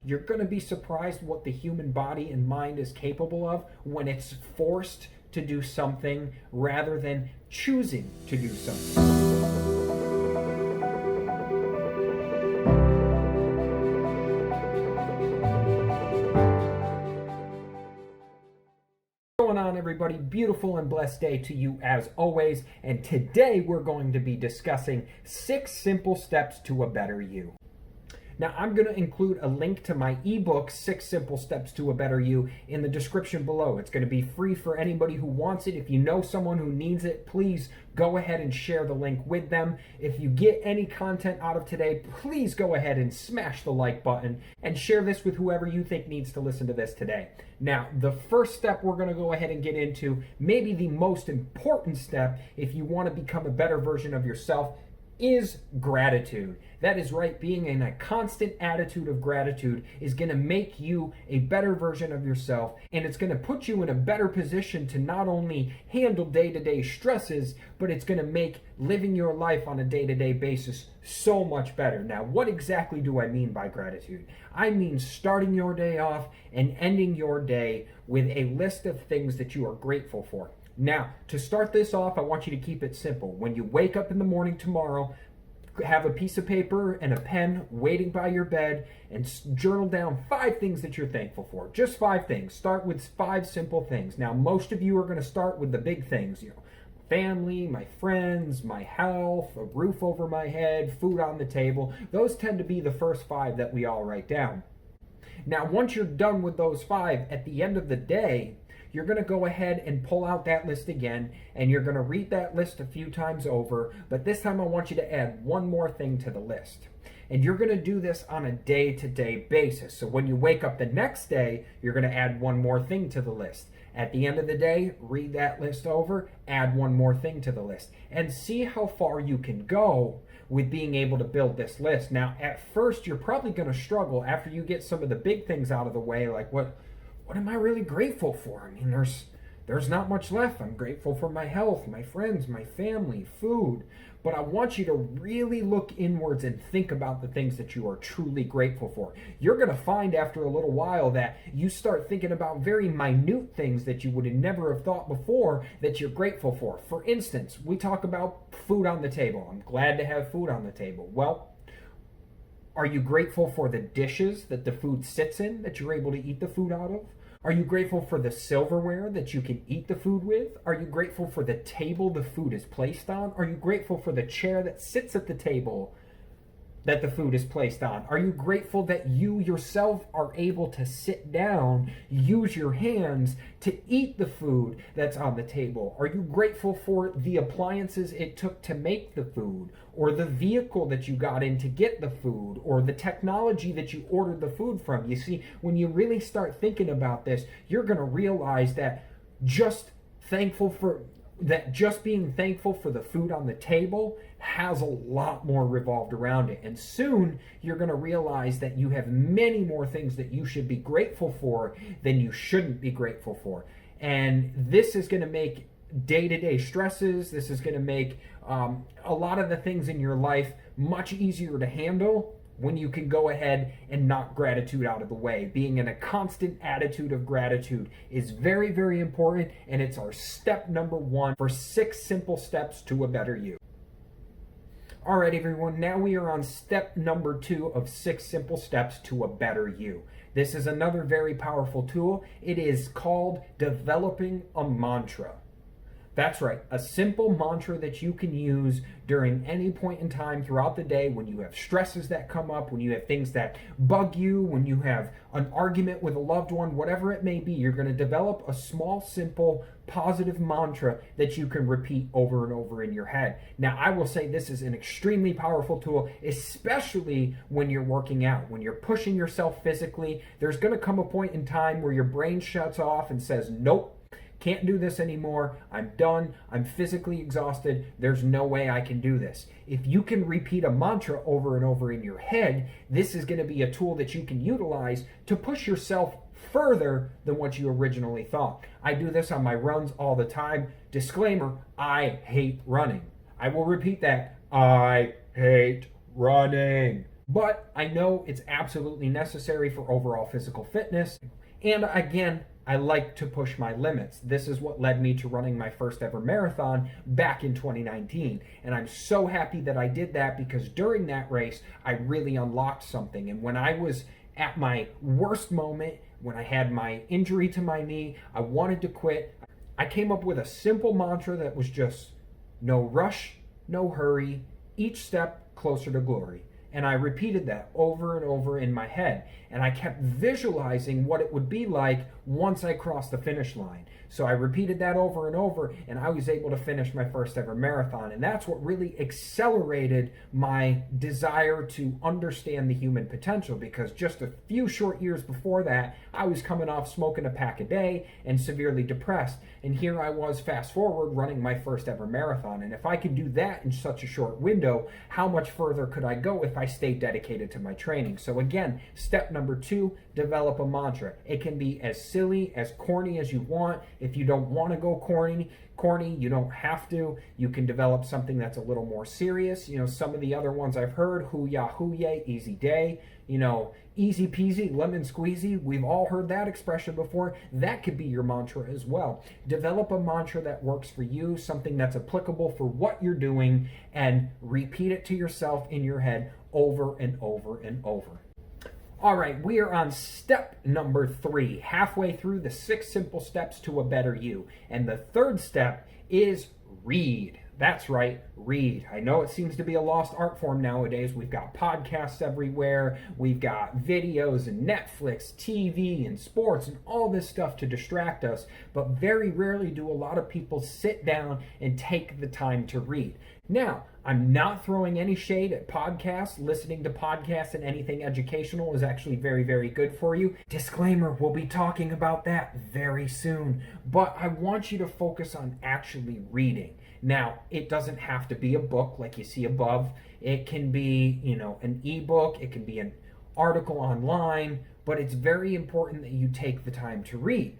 You're going to be surprised what the human body and mind is capable of when it's forced to do something rather than choosing to do something. What's going on, everybody? Beautiful and blessed day to you as always. And today we're going to be discussing 6 simple steps to a better you. Now, I'm going to include a link to my ebook, 6 Simple Steps to a Better You, in the description below. It's going to be free for anybody who wants it. If you know someone who needs it, please go ahead and share the link with them. If you get any content out of today, please go ahead and smash the like button and share this with whoever you think needs to listen to this today. Now, the first step we're going to go ahead and get into, maybe the most important step if you want to become a better version of yourself, is gratitude. That is right, being in a constant attitude of gratitude is going to make you a better version of yourself, and it's going to put you in a better position to not only handle day-to-day stresses, but it's going to make living your life on a day-to-day basis so much better. Now, what exactly do I mean by gratitude? I mean starting your day off and ending your day with a list of things that you are grateful for. Now, to start this off, I want you to keep it simple. When you wake up in the morning tomorrow, have a piece of paper and a pen waiting by your bed and journal down 5 things that you're thankful for. Just 5 things. Start with 5 simple things. Now, most of you are going to start with the big things, family, my friends, my health, a roof over my head, food on the table. Those tend to be the first 5 that we all write down. Now, once you're done with those 5, at the end of the day, you're going to go ahead and pull out that list again, and you're going to read that list a few times over, but this time I want you to add one more thing to the list. And you're going to do this on a day-to-day basis. So when you wake up the next day, you're going to add one more thing to the list. At the end of the day, read that list over, add one more thing to the list, and see how far you can go with being able to build this list. Now, at first, you're probably going to struggle after you get some of the big things out of the way, like what am I really grateful for? I mean, there's not much left. I'm grateful for my health, my friends, my family, food. But I want you to really look inwards and think about the things that you are truly grateful for. You're going to find after a little while that you start thinking about very minute things that you would have never have thought before that you're grateful for. For instance, we talk about food on the table. I'm glad to have food on the table. Well, are you grateful for the dishes that the food sits in, that you're able to eat the food out of? Are you grateful for the silverware that you can eat the food with? Are you grateful for the table the food is placed on? Are you grateful for the chair that sits at the table that the food is placed on? Are you grateful that you yourself are able to sit down, use your hands to eat the food that's on the table? Are you grateful for the appliances it took to make the food, or the vehicle that you got in to get the food, or the technology that you ordered the food from? You see, when you really start thinking about this, you're going to realize that just being thankful for the food on the table has a lot more revolved around it. And soon you're going to realize that you have many more things that you should be grateful for than you shouldn't be grateful for. And this is going to make day-to-day stresses, this is going to make a lot of the things in your life much easier to handle when you can go ahead and knock gratitude out of the way. Being in a constant attitude of gratitude is very, very important, and it's our step number 1 for 6 simple steps to a better you. All right, everyone, now we are on step number 2 of 6 simple steps to a better you. This is another very powerful tool. It is called developing a mantra. That's right, a simple mantra that you can use during any point in time throughout the day when you have stresses that come up, when you have things that bug you, when you have an argument with a loved one, whatever it may be. You're going to develop a small, simple, positive mantra that you can repeat over and over in your head. Now, I will say this is an extremely powerful tool, especially when you're working out, when you're pushing yourself physically. There's going to come a point in time where your brain shuts off and says, nope, can't do this anymore. I'm done. I'm physically exhausted. There's no way I can do this. If you can repeat a mantra over and over in your head, this is going to be a tool that you can utilize to push yourself further than what you originally thought. I do this on my runs all the time. Disclaimer, I hate running. I will repeat that. I hate running. But I know it's absolutely necessary for overall physical fitness. And again, I like to push my limits. This is what led me to running my first ever marathon back in 2019. And I'm so happy that I did that, because during that race, I really unlocked something. And when I was at my worst moment, when I had my injury to my knee, I wanted to quit, I came up with a simple mantra that was just no rush, no hurry, each step closer to glory. And I repeated that over and over in my head. And I kept visualizing what it would be like once I crossed the finish line. So I repeated that over and over, and I was able to finish my first ever marathon. And that's what really accelerated my desire to understand the human potential, because just a few short years before that, I was coming off smoking a pack a day and severely depressed. And here I was, fast forward, running my first ever marathon. And if I could do that in such a short window, how much further could I go if I stayed dedicated to my training? So again, step number 2, develop a mantra. It can be as silly, as corny as you want. If you don't want to go corny, you don't have to. You can develop something that's a little more serious. You know, some of the other ones I've heard, hoo-ya, easy day, you know, easy peasy, lemon squeezy. We've all heard that expression before. That could be your mantra as well. Develop a mantra that works for you, something that's applicable for what you're doing, and repeat it to yourself in your head over and over and over. All right, we are on step number 3, halfway through the 6 simple steps to a better you. And the third step is read. That's right, read. I know it seems to be a lost art form nowadays. We've got podcasts everywhere. We've got videos and Netflix, TV and sports and all this stuff to distract us. But very rarely do a lot of people sit down and take the time to read. Now, I'm not throwing any shade at podcasts. Listening to podcasts and anything educational is actually very, very good for you. Disclaimer, we'll be talking about that very soon. But I want you to focus on actually reading. Now, it doesn't have to be a book like you see above. It can be, an ebook. It can be an article online. But it's very important that you take the time to read.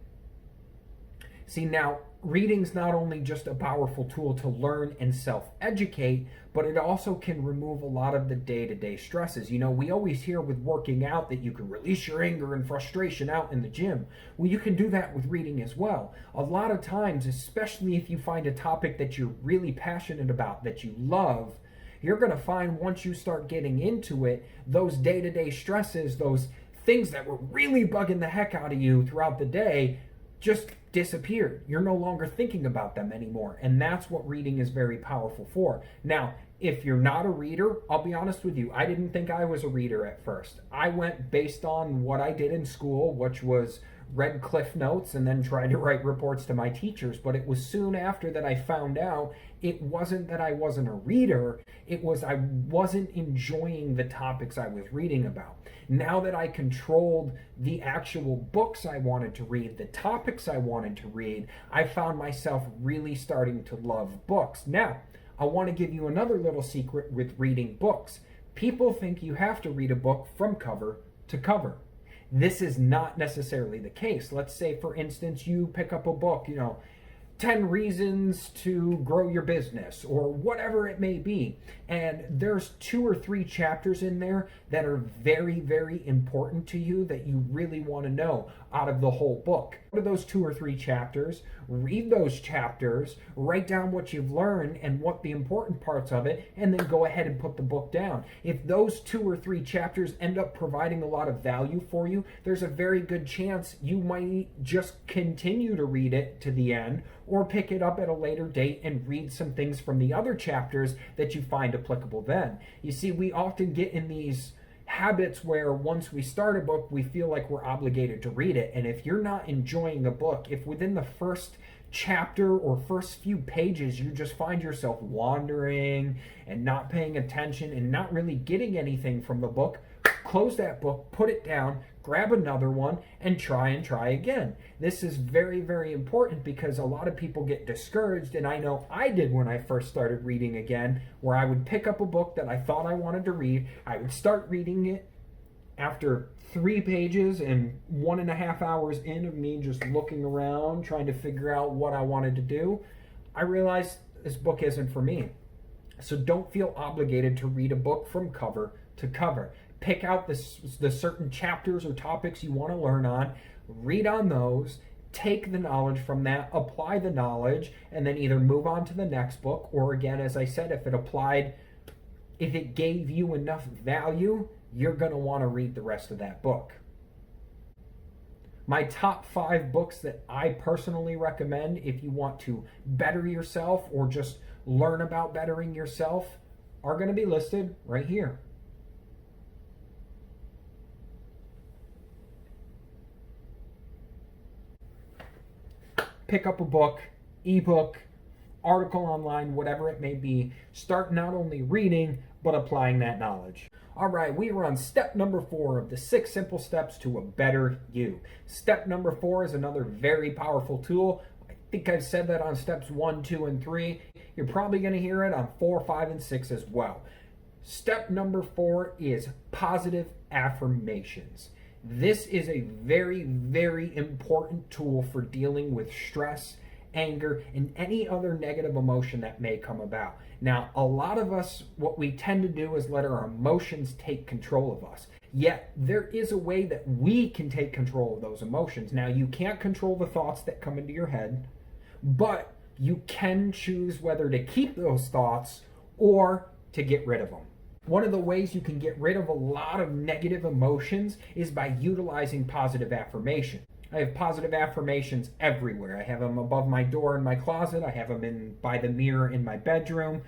See, now, reading's not only just a powerful tool to learn and self-educate, but it also can remove a lot of the day-to-day stresses. We always hear with working out that you can release your anger and frustration out in the gym. Well, you can do that with reading as well. A lot of times, especially if you find a topic that you're really passionate about, that you love, you're going to find once you start getting into it, those day-to-day stresses, those things that were really bugging the heck out of you throughout the day, just disappeared. You're no longer thinking about them anymore. And that's what reading is very powerful for. Now, if you're not a reader, I'll be honest with you, I didn't think I was a reader at first. I went based on what I did in school, which was read Cliff Notes and then tried to write reports to my teachers. But it was soon after that I found out it wasn't that I wasn't a reader, it was I wasn't enjoying the topics I was reading about. Now that I controlled the actual books I wanted to read, the topics I wanted to read, I found myself really starting to love books. Now, I want to give you another little secret with reading books. People think you have to read a book from cover to cover. This is not necessarily the case. Let's say, for instance, you pick up a book, 10 reasons to grow your business, or whatever it may be. And there's 2 or 3 chapters in there that are very, very important to you that you really want to know out of the whole book. Go to those 2 or 3 chapters, read those chapters, write down what you've learned and what the important parts of it, and then go ahead and put the book down. If those 2 or 3 chapters end up providing a lot of value for you, there's a very good chance you might just continue to read it to the end, or pick it up at a later date and read some things from the other chapters that you find applicable then. You see, we often get in these habits where once we start a book, we feel like we're obligated to read it. And if you're not enjoying a book, if within the first chapter or first few pages you just find yourself wandering and not paying attention and not really getting anything from the book, close that book, put it down, grab another one, and try again. This is very, very important because a lot of people get discouraged, and I know I did when I first started reading again, where I would pick up a book that I thought I wanted to read, I would start reading it. After 3 pages and 1.5 hours in of me just looking around, trying to figure out what I wanted to do, I realized this book isn't for me. So don't feel obligated to read a book from cover to cover. Pick out the certain chapters or topics you want to learn on, read on those, take the knowledge from that, apply the knowledge, and then either move on to the next book, or again, as I said, if it gave you enough value, you're going to want to read the rest of that book. My top 5 books that I personally recommend if you want to better yourself or just learn about bettering yourself are going to be listed right here. Pick up a book, ebook, article online, whatever it may be. Start not only reading, but applying that knowledge. All right, we are on step number 4 of the 6 simple steps to a better you. Step number 4 is another very powerful tool. I think I've said that on steps 1, 2, and 3. You're probably going to hear it on 4, 5, and 6 as well. Step number 4 is positive affirmations. This is a very, very important tool for dealing with stress, anger, and any other negative emotion that may come about. Now, a lot of us, what we tend to do is let our emotions take control of us. Yet, there is a way that we can take control of those emotions. Now, you can't control the thoughts that come into your head, but you can choose whether to keep those thoughts or to get rid of them. One of the ways you can get rid of a lot of negative emotions is by utilizing positive affirmation. I have positive affirmations everywhere. I have them above my door in my closet. I have them by the mirror in my bedroom,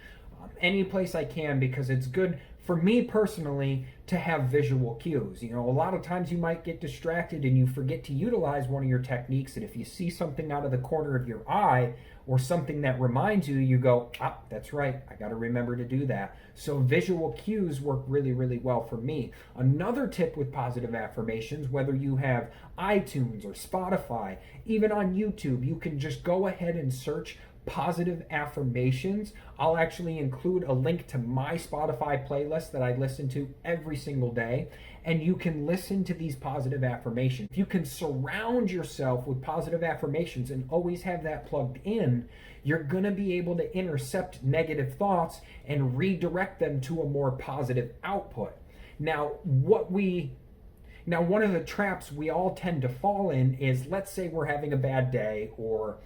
any place I can, because it's good for me personally to have visual cues. You know, a lot of times you might get distracted and you forget to utilize one of your techniques, and if you see something out of the corner of your eye or something that reminds you, you go, that's right, I got to remember to do that. So visual cues work really, really well for me. Another tip with positive affirmations, whether you have iTunes or Spotify, even on YouTube, you can just go ahead and search positive affirmations. I'll actually include a link to my Spotify playlist that I listen to every single day, and you can listen to these positive affirmations. If you can surround yourself with positive affirmations and always have that plugged in, you're going to be able to intercept negative thoughts and redirect them to a more positive output. Now, one of the traps we all tend to fall in is, let's say we're having a bad day, or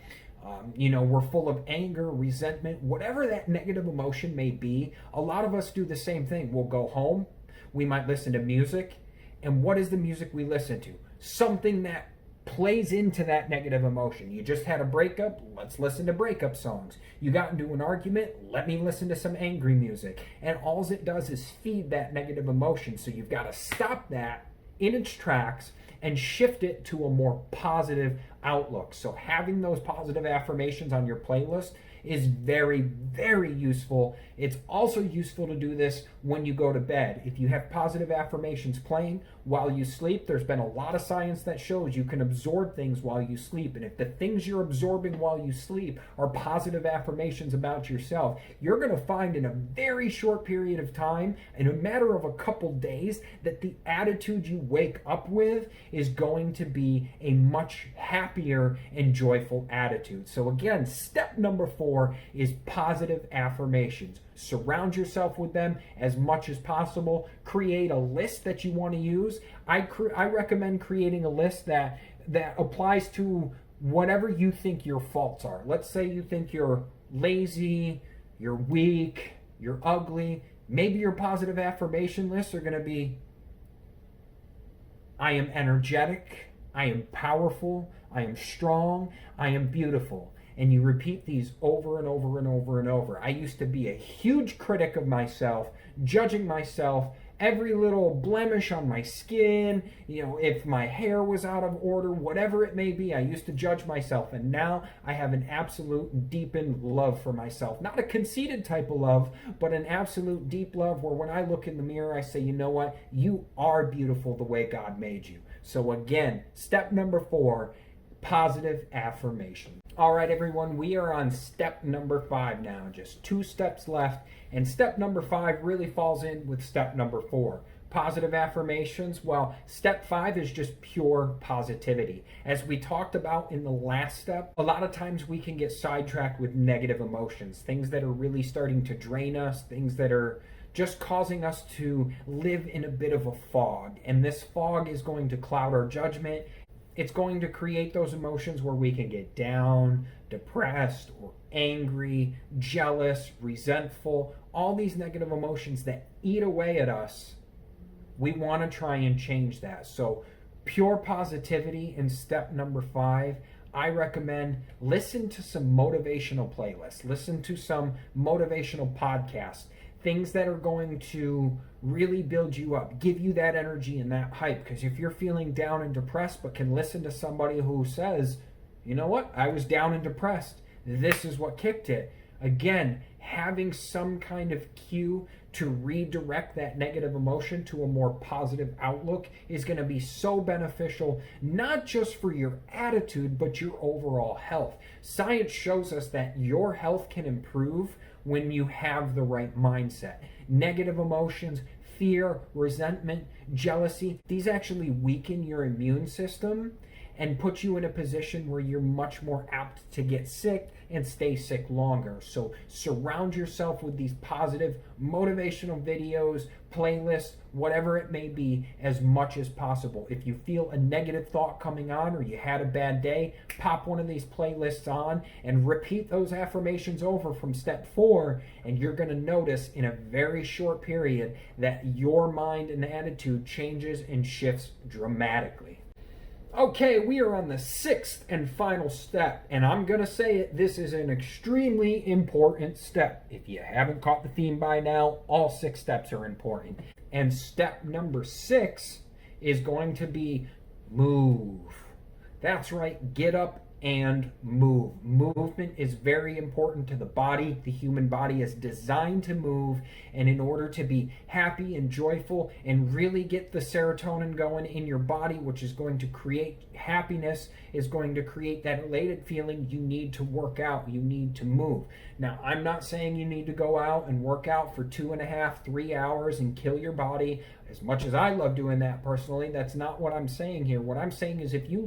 we're full of anger, resentment, whatever that negative emotion may be. A lot of us do the same thing. We'll go home, we might listen to music, and what is the music we listen to? Something that plays into that negative emotion. You just had a breakup, let's listen to breakup songs. You got into an argument, let me listen to some angry music. And all it does is feed that negative emotion. So you've got to stop that in its tracks and shift it to a more positive outlook. So having those positive affirmations on your playlist is very, very useful. It's also useful to do this when you go to bed. If you have positive affirmations playing while you sleep, there's been a lot of science that shows you can absorb things while you sleep. And if the things you're absorbing while you sleep are positive affirmations about yourself, you're going to find in a very short period of time, in a matter of a couple days, that the attitude you wake up with is going to be a much happier and joyful attitude. So again, step number 4 is positive affirmations. Surround yourself with them as much as possible. Create a list that you want to use. I recommend creating a list that applies to whatever you think your faults are. Let's say you think you're lazy, you're weak, you're ugly. Maybe your positive affirmation lists are going to be, I am energetic, I am powerful, I am strong, I am beautiful. And you repeat these over and over and over and over. I used to be a huge critic of myself, judging myself, every little blemish on my skin, if my hair was out of order, whatever it may be, I used to judge myself. And now I have an absolute deepened love for myself. Not a conceited type of love, but an absolute deep love where when I look in the mirror, I say, you know what? You are beautiful the way God made you. So again, step number 4, positive affirmation. All right, everyone, we are on step number 5 now. Just 2 steps left. And step number 5 really falls in with step number 4. Positive affirmations, well, step 5 is just pure positivity. As we talked about in the last step, a lot of times we can get sidetracked with negative emotions, things that are really starting to drain us, things that are just causing us to live in a bit of a fog. And this fog is going to cloud our judgment. It's going to create those emotions where we can get down, depressed, or angry, jealous, resentful, all these negative emotions that eat away at us. We want to try and change that. So pure positivity in step number 5. I recommend listen to some motivational playlists, listen to some motivational podcasts, things that are going to really build you up, give you that energy and that hype. Because if you're feeling down and depressed, but can listen to somebody who says, you know what, I was down and depressed, this is what kicked it. Again, having some kind of cue to redirect that negative emotion to a more positive outlook is going to be so beneficial, not just for your attitude, but your overall health. Science shows us that your health can improve when you have the right mindset. Negative emotions, fear, resentment, jealousy, these actually weaken your immune system and put you in a position where you're much more apt to get sick and stay sick longer. So surround yourself with these positive motivational videos, playlists, whatever it may be, as much as possible. If you feel a negative thought coming on or you had a bad day, pop one of these playlists on and repeat those affirmations over from step 4, and you're going to notice in a very short period that your mind and attitude changes and shifts dramatically. Okay, we are on the 6th and final step, and I'm going to say it, this is an extremely important step. If you haven't caught the theme by now, all 6 steps are important. And step number 6 is going to be move. That's right, get up and move. Movement is very important to the body. The human body is designed to move, and in order to be happy and joyful and really get the serotonin going in your body, which is going to create happiness, is going to create that elated feeling, you need to work out, you need to move. Now, I'm not saying you need to go out and work out for 2.5, 3 hours and kill your body. As much as I love doing that personally, that's not what I'm saying here. What I'm saying is if you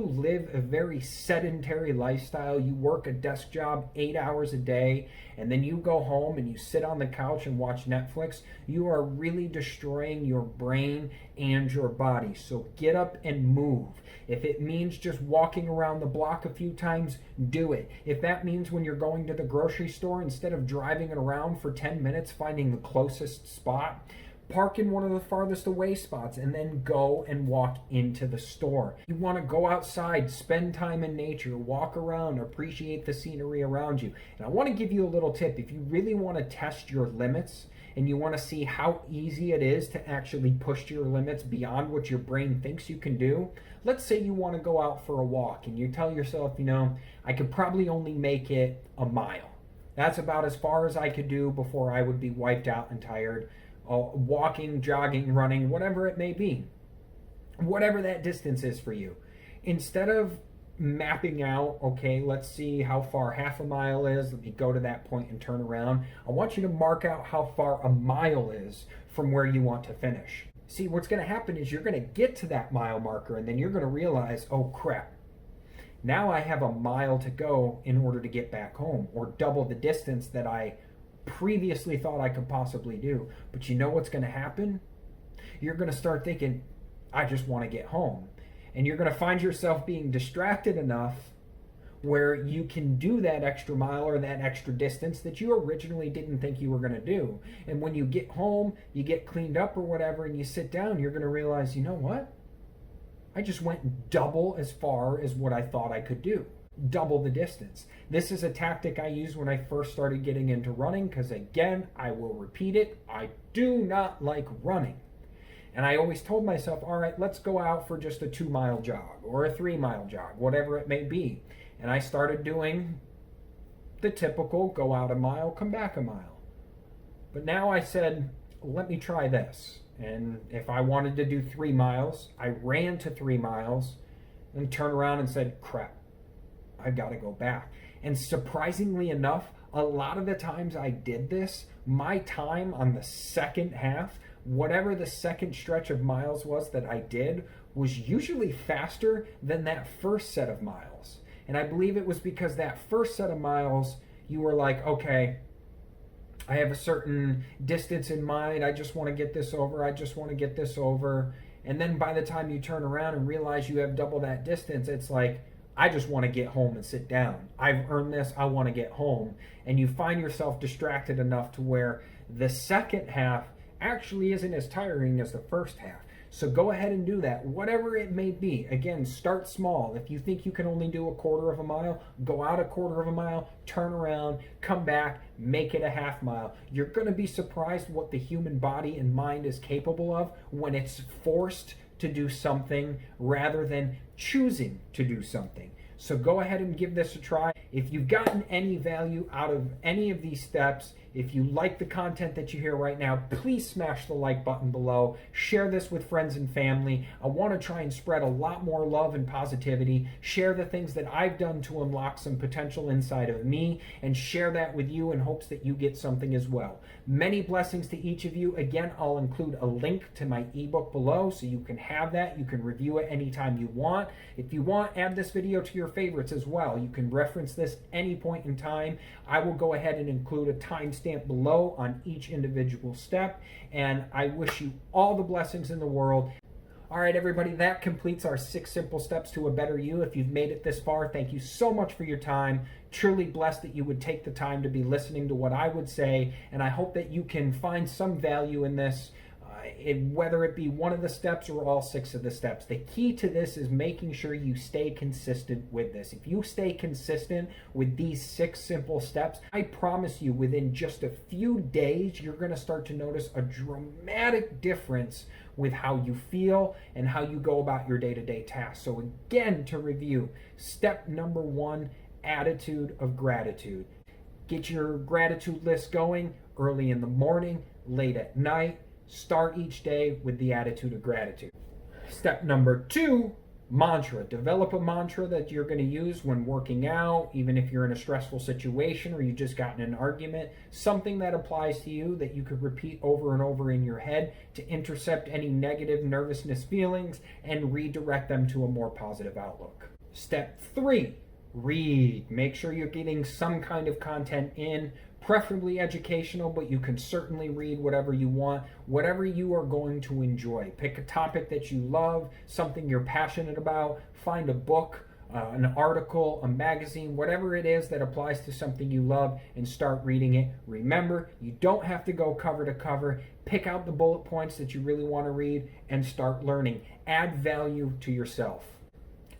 live a very sedentary lifestyle, you work a desk job 8 hours a day, and then you go home and you sit on the couch and watch Netflix, you are really destroying your brain and your body. So get up and move. If it means just walking around the block a few times, do it. If that means when you're going to the grocery store, instead of driving it around for 10 minutes, finding the closest spot, park in one of the farthest away spots and then go and walk into the store. You want to go outside, spend time in nature, walk around, appreciate the scenery around you. And I want to give you a little tip. If you really want to test your limits and you want to see how easy it is to actually push your limits beyond what your brain thinks you can do, let's say you want to go out for a walk and you tell yourself, I could probably only make it a mile. That's about as far as I could do before I would be wiped out and tired. Walking, jogging, running, whatever it may be, whatever that distance is for you. Instead of mapping out, okay, let's see how far half a mile is, let me go to that point and turn around, I want you to mark out how far a mile is from where you want to finish. See, what's going to happen is you're going to get to that mile marker and then you're going to realize, oh crap, now I have a mile to go in order to get back home, or double the distance that I previously thought I could possibly do. But you know what's going to happen? You're going to start thinking, I just want to get home. And you're going to find yourself being distracted enough where you can do that extra mile or that extra distance that you originally didn't think you were going to do. And when you get home, you get cleaned up or whatever, and you sit down, you're going to realize, you know what? I just went double as far as what I thought I could do. Double the distance. This is a tactic I used when I first started getting into running because, again, I will repeat it, I do not like running. And I always told myself, all right, let's go out for just a 2-mile jog or a 3-mile jog, whatever it may be. And I started doing the typical go out a mile, come back a mile. But now I said, let me try this. And if I wanted to do 3 miles, I ran to 3 miles and turned around and said, crap, I've got to go back. And surprisingly enough, a lot of the times I did this, my time on the second half, whatever the second stretch of miles was that I did, was usually faster than that first set of miles. And I believe it was because that first set of miles, you were like, okay, I have a certain distance in mind. I just want to get this over. I just want to get this over. And then by the time you turn around and realize you have double that distance, it's like, I just want to get home and sit down. I've earned this. I want to get home. And you find yourself distracted enough to where the second half actually isn't as tiring as the first half. So go ahead and do that, whatever it may be. Again, start small. If you think you can only do a quarter of a mile, go out a quarter of a mile, turn around, come back, make it a half mile. You're going to be surprised what the human body and mind is capable of when it's forced to do something rather than choosing to do something. So go ahead and give this a try. If you've gotten any value out of any of these steps, if you like the content that you hear right now, please smash the like button below. Share this with friends and family. I want to try and spread a lot more love and positivity. Share the things that I've done to unlock some potential inside of me, and share that with you in hopes that you get something as well. Many blessings to each of you. Again, I'll include a link to my ebook below so you can have that. You can review it anytime you want. If you want, add this video to your favorites as well. You can reference this any point in time. I will go ahead and include a timestamp below on each individual step, and I wish you all the blessings in the world. All right, everybody, that completes our 6 simple steps to a better you. If you've made it this far, thank you so much for your time. Truly blessed that you would take the time to be listening to what I would say, and I hope that you can find some value in this, whether it be one of the steps or all 6 of the steps. The key to this is making sure you stay consistent with this. If you stay consistent with these 6 simple steps, I promise you within just a few days, you're going to start to notice a dramatic difference with how you feel and how you go about your day-to-day tasks. So again, to review, step number 1, attitude of gratitude. Get your gratitude list going early in the morning, late at night. Start each day with the attitude of gratitude. Step number 2, mantra. Develop a mantra that you're going to use when working out, even if you're in a stressful situation or you just got in an argument. Something that applies to you that you could repeat over and over in your head to intercept any negative nervousness feelings and redirect them to a more positive outlook. Step 3, read. Make sure you're getting some kind of content in, preferably educational, but you can certainly read whatever you want, whatever you are going to enjoy. Pick a topic that you love, something you're passionate about, find a book, an article, a magazine, whatever it is that applies to something you love, and start reading it. Remember, you don't have to go cover to cover. Pick out the bullet points that you really want to read and start learning. Add value to yourself.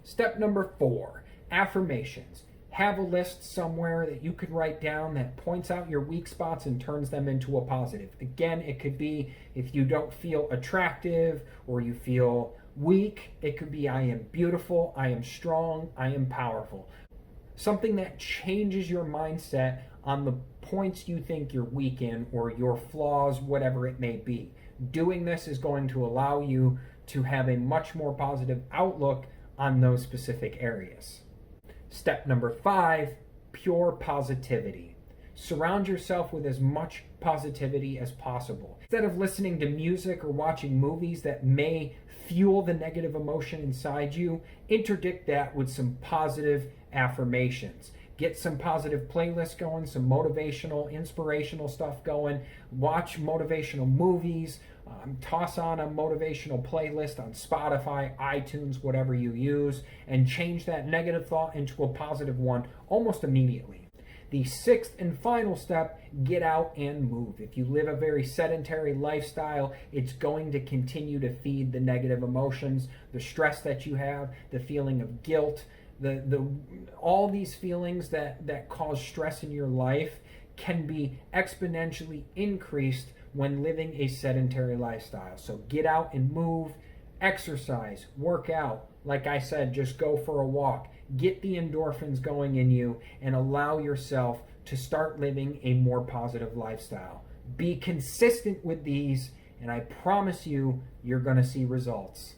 Step number 4, affirmations. Have a list somewhere that you could write down that points out your weak spots and turns them into a positive. Again, it could be if you don't feel attractive or you feel weak. It could be I am beautiful, I am strong, I am powerful. Something that changes your mindset on the points you think you're weak in or your flaws, whatever it may be. Doing this is going to allow you to have a much more positive outlook on those specific areas. Step number 5, pure positivity. Surround yourself with as much positivity as possible. Instead of listening to music or watching movies that may fuel the negative emotion inside you, interdict that with some positive affirmations. Get some positive playlists going, some motivational, inspirational stuff going. Watch motivational movies. Toss on a motivational playlist on Spotify, iTunes, whatever you use, and change that negative thought into a positive one almost immediately. The 6th and final step, get out and move. If you live a very sedentary lifestyle, it's going to continue to feed the negative emotions, the stress that you have, the feeling of guilt, all these feelings that cause stress in your life can be exponentially increased when living a sedentary lifestyle. So get out and move, exercise, work out. Like I said, just go for a walk. Get the endorphins going in you and allow yourself to start living a more positive lifestyle. Be consistent with these, and I promise you, you're going to see results.